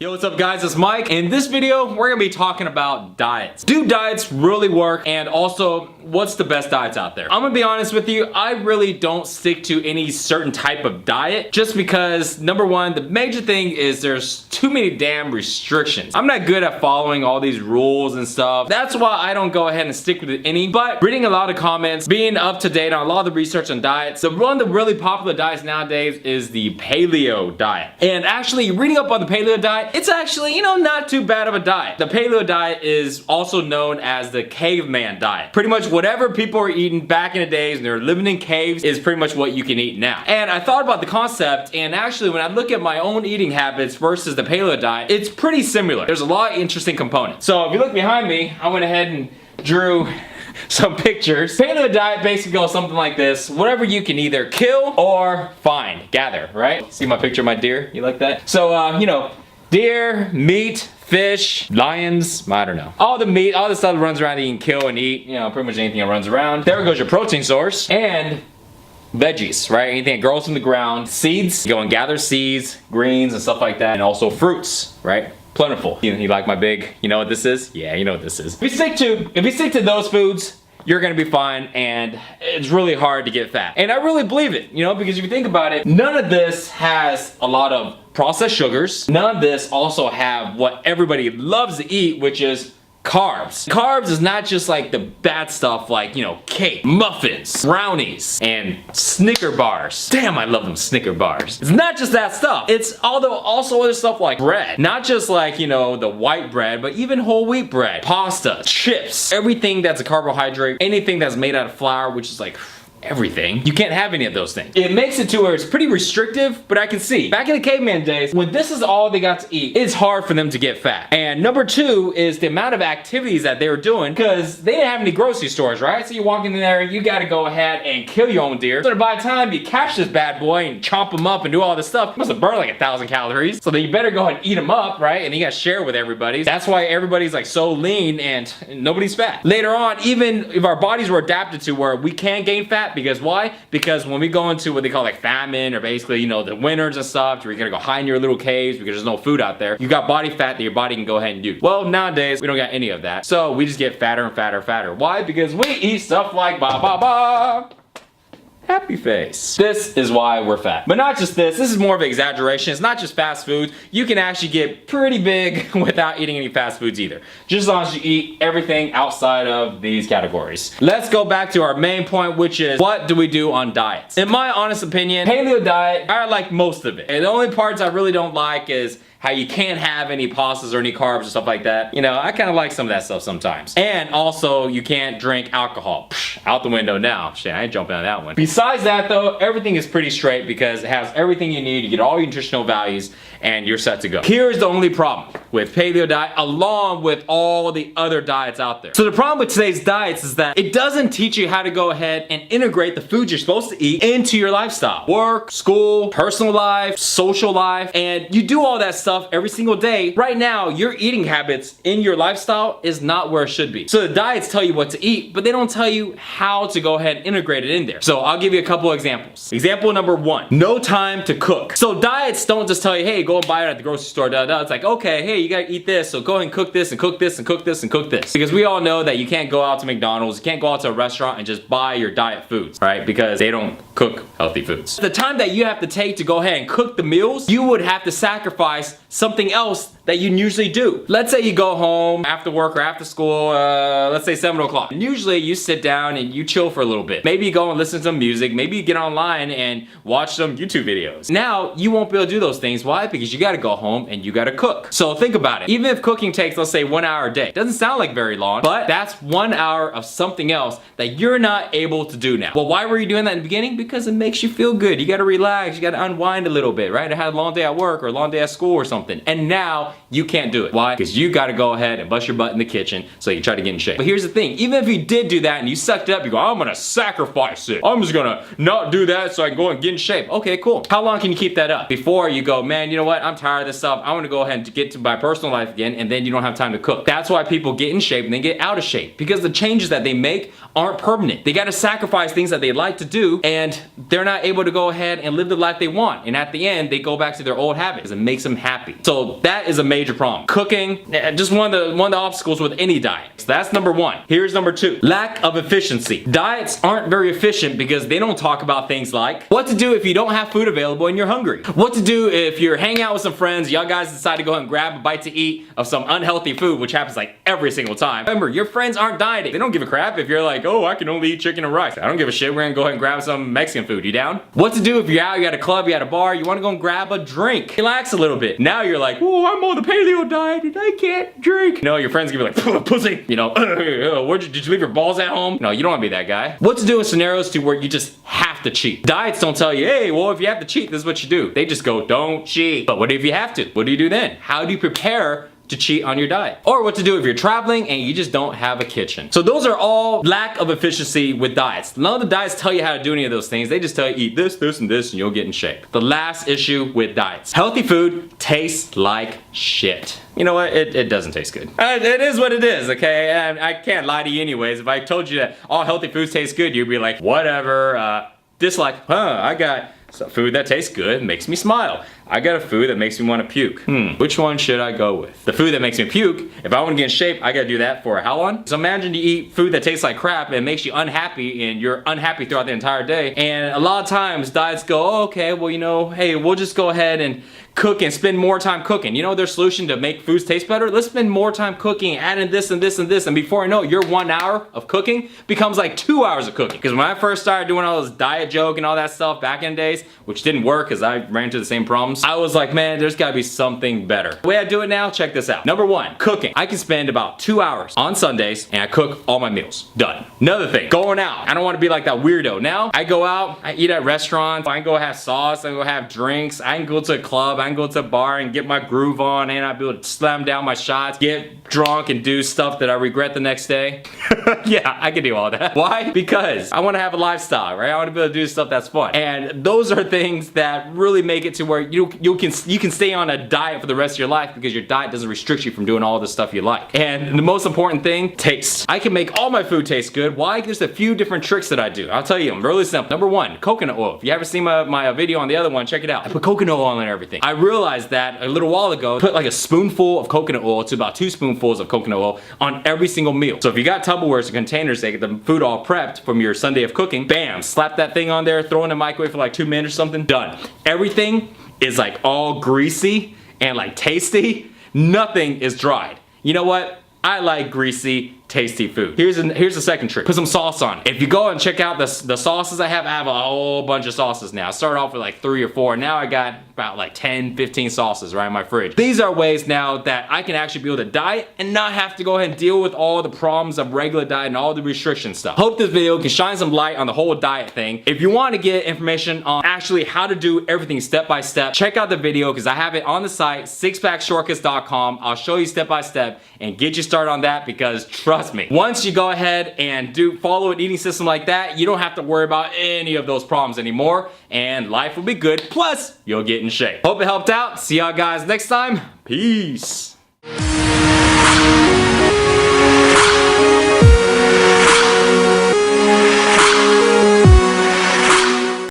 Yo, what's up guys, it's Mike. In this video, we're gonna be talking about diets. Do diets really work? And also, what's the best diets out there? I'm gonna be honest with you, I really don't stick to any certain type of diet just because, number one, the major thing is there's too many damn restrictions. I'm not good at following all these rules and stuff. That's why I don't go ahead and stick with any, but reading a lot of comments, being up to date on a lot of the research on diets, one of the really popular diets nowadays is the paleo diet. And actually, reading up on the paleo diet, it's actually, not too bad of a diet. The paleo diet is also known as the caveman diet. Pretty much whatever people were eating back in the days and they're living in caves is pretty much what you can eat now. And I thought about the concept, and actually when I look at my own eating habits versus the paleo diet, it's pretty similar. There's a lot of interesting components. So if you look behind me, I went ahead and drew some pictures. Paleo diet basically goes something like this. Whatever you can either kill or find, gather, right? See my picture of my deer? You like that? So, deer, meat, fish, lions, I don't know. All the meat, all the stuff that runs around that you can kill and eat, pretty much anything that runs around. There goes your protein source. And veggies, right? Anything that grows from the ground. Seeds, you go and gather seeds, greens and stuff like that. And also fruits, right? Plentiful. You like my big, you know what this is? Yeah, you know what this is. If you stick to those foods, you're gonna be fine, and it's really hard to get fat. And I really believe it, because if you think about it, none of this has a lot of processed sugars. None of this also have what everybody loves to eat, which is carbs. Carbs is not just like the bad stuff like, cake, muffins, brownies, and Snicker bars. Damn, I love them Snicker bars. It's not just that stuff. It's also other stuff like bread. Not just like, the white bread, but even whole wheat bread, pasta, chips, everything that's a carbohydrate, anything that's made out of flour, which is like everything. You can't have any of those things. It makes it to where it's pretty restrictive, but I can see back in the caveman days, when this is all they got to eat, it's hard for them to get fat. And number two is the amount of activities that they were doing, because they didn't have any grocery stores, right? So you walk in there, you gotta go ahead and kill your own deer. So by the time you catch this bad boy and chomp him up and do all this stuff, it must have burned like 1,000 calories. So then you better go ahead and eat them up, right? And you gotta share with everybody. That's why everybody's like so lean and nobody's fat. Later on, even if our bodies were adapted to where we can gain fat, because why? Because when we go into what they call like famine, or basically, the winters and stuff, where you're gonna go hide in your little caves because there's no food out there, you got body fat that your body can go ahead and use. Well, nowadays, we don't got any of that. So we just get fatter and fatter and fatter. Why? Because we eat stuff like happy face. This is why we're fat. But not just this is more of an exaggeration. It's not just fast food. You can actually get pretty big without eating any fast foods either. Just as long as you eat everything outside of these categories. Let's go back to our main point, which is what do we do on diets? In my honest opinion, paleo diet, I like most of it. And the only parts I really don't like is how you can't have any pastas or any carbs or stuff like that. I kind of like some of that stuff sometimes. And also, you can't drink alcohol. Psh, out the window now. Shit, I ain't jumping on that one. Besides that though, everything is pretty straight because it has everything you need. You get all your nutritional values and you're set to go. Here's the only problem with paleo diet along with all the other diets out there. So the problem with today's diets is that it doesn't teach you how to go ahead and integrate the food you're supposed to eat into your lifestyle. Work, school, personal life, social life, and you do all that stuff every single day. Right now, your eating habits in your lifestyle is not where it should be. So the diets tell you what to eat, but they don't tell you how to go ahead and integrate it in there. So I'll give you a couple examples. Example number one, no time to cook. So diets don't just tell you, hey, go and buy it at the grocery store, It's like, okay, hey, you gotta eat this, so go ahead and cook this and cook this and cook this and cook this. Because we all know that you can't go out to McDonald's, you can't go out to a restaurant and just buy your diet foods, right? Because they don't cook healthy foods. The time that you have to take to go ahead and cook the meals, you would have to sacrifice something else that you usually do. Let's say you go home after work or after school, let's say 7 o'clock. And usually you sit down and you chill for a little bit. Maybe you go and listen to some music, maybe you get online and watch some YouTube videos. Now, you won't be able to do those things. Why? Because you gotta go home and you gotta cook. So think about it. Even if cooking takes, let's say, 1 hour a day, doesn't sound like very long, but that's 1 hour of something else that you're not able to do now. Well, why were you doing that in the beginning? Because it makes you feel good. You gotta relax, you gotta unwind a little bit, right? I had a long day at work or a long day at school or something. And now you can't do it. Why? Because you gotta go ahead and bust your butt in the kitchen so you try to get in shape. But here's the thing, even if you did do that and you sucked it up, you go, I'm gonna sacrifice it. I'm just gonna not do that so I can go and get in shape. Okay, cool. How long can you keep that up? Before you go, man, you know what? I'm tired of this stuff. I wanna go ahead and get to my personal life again, and then you don't have time to cook. That's why people get in shape and then get out of shape, because the changes that they make aren't permanent. They gotta sacrifice things that they like to do, and they're not able to go ahead and live the life they want. And at the end, they go back to their old habits. It makes them happy. unhappy. So that is a major problem. Cooking, just one of the obstacles with any diet. So that's number one. Here's number two, lack of efficiency. Diets aren't very efficient because they don't talk about things like what to do if you don't have food available and you're hungry. What to do if you're hanging out with some friends, y'all guys decide to go ahead and grab a bite to eat of some unhealthy food, which happens like every single time. Remember, your friends aren't dieting. They don't give a crap if you're like, oh, I can only eat chicken and rice. I don't give a shit. We're gonna go ahead and grab some Mexican food. You down? What to do if you're out, you're at a club, you're at a bar, you wanna go and grab a drink. Relax a little bit. Now you're like, oh, I'm on the paleo diet and I can't drink. No, your friends gonna be like, pussy. You know, did you leave your balls at home? No, you don't wanna be that guy. What to do in scenarios to where you just have to cheat. Diets don't tell you, hey, well, if you have to cheat, this is what you do. They just go, don't cheat. But what if you have to? What do you do then? How do you prepare to cheat on your diet? Or what to do if you're traveling and you just don't have a kitchen. So those are all lack of efficiency with diets. None of the diets tell you how to do any of those things. They just tell you eat this, this, and this and you'll get in shape. The last issue with diets. Healthy food tastes like shit. You know what? It doesn't taste good. It is what it is, okay? And I can't lie to you anyways. If I told you that all healthy foods taste good, you'd be like, whatever. Dislike, I got some food that tastes good, makes me smile. I got a food that makes me want to puke. Which one should I go with? The food that makes me puke, if I want to get in shape, I gotta do that for how long? So imagine you eat food that tastes like crap and it makes you unhappy and you're unhappy throughout the entire day. And a lot of times diets go, oh, okay, well, you know, hey, we'll just go ahead and cook and spend more time cooking. You know their solution to make foods taste better? Let's spend more time cooking, adding this and this and this, and before I know it, your 1 hour of cooking becomes like 2 hours of cooking. Because when I first started doing all this diet joke and all that stuff back in the days, which didn't work because I ran into the same problems, I was like, man, there's gotta be something better. The way I do it now, check this out. Number one, cooking. I can spend about 2 hours on Sundays and I cook all my meals. Done. Another thing, going out. I don't want to be like that weirdo. Now, I go out, I eat at restaurants, I can go have sauce, I can go have drinks, I can go to a club, I can go to a bar and get my groove on, and I'll be able to slam down my shots, get drunk and do stuff that I regret the next day. Yeah, I can do all that. Why? Because I want to have a lifestyle, right? I want to be able to do stuff that's fun. And those are things that really make it to where you can stay on a diet for the rest of your life because your diet doesn't restrict you from doing all the stuff you like. And the most important thing, taste. I can make all my food taste good. Why? There's a few different tricks that I do. I'll tell you, I'm really simple. Number one, coconut oil. If you haven't seen my video on the other one, check it out. I put coconut oil on everything. I realized that a little while ago, put like a spoonful of coconut oil to about 2 spoonfuls of coconut oil on every single meal. So if you got Tupperwares and containers that get the food all prepped from your Sunday of cooking, bam, slap that thing on there, throw in the microwave for like 2 minutes or something, done. Everything is like all greasy and like tasty. Nothing is dried. You know what? I like greasy, tasty food. Here's the second trick. Put some sauce on it. If you go and check out the sauces I have a whole bunch of sauces now. I started off with like 3 or 4. Now I got about like 10, 15 sauces right in my fridge. These are ways now that I can actually be able to diet and not have to go ahead and deal with all the problems of regular diet and all the restriction stuff. Hope this video can shine some light on the whole diet thing. If you want to get information on actually how to do everything step by step, check out the video because I have it on the site, sixpackshortcuts.com. I'll show you step by step and get you started on that because trust me, once you go ahead and follow an eating system like that, you don't have to worry about any of those problems anymore and life will be good. Plus, you'll get in shape. Hope it helped out. See y'all guys next time. Peace.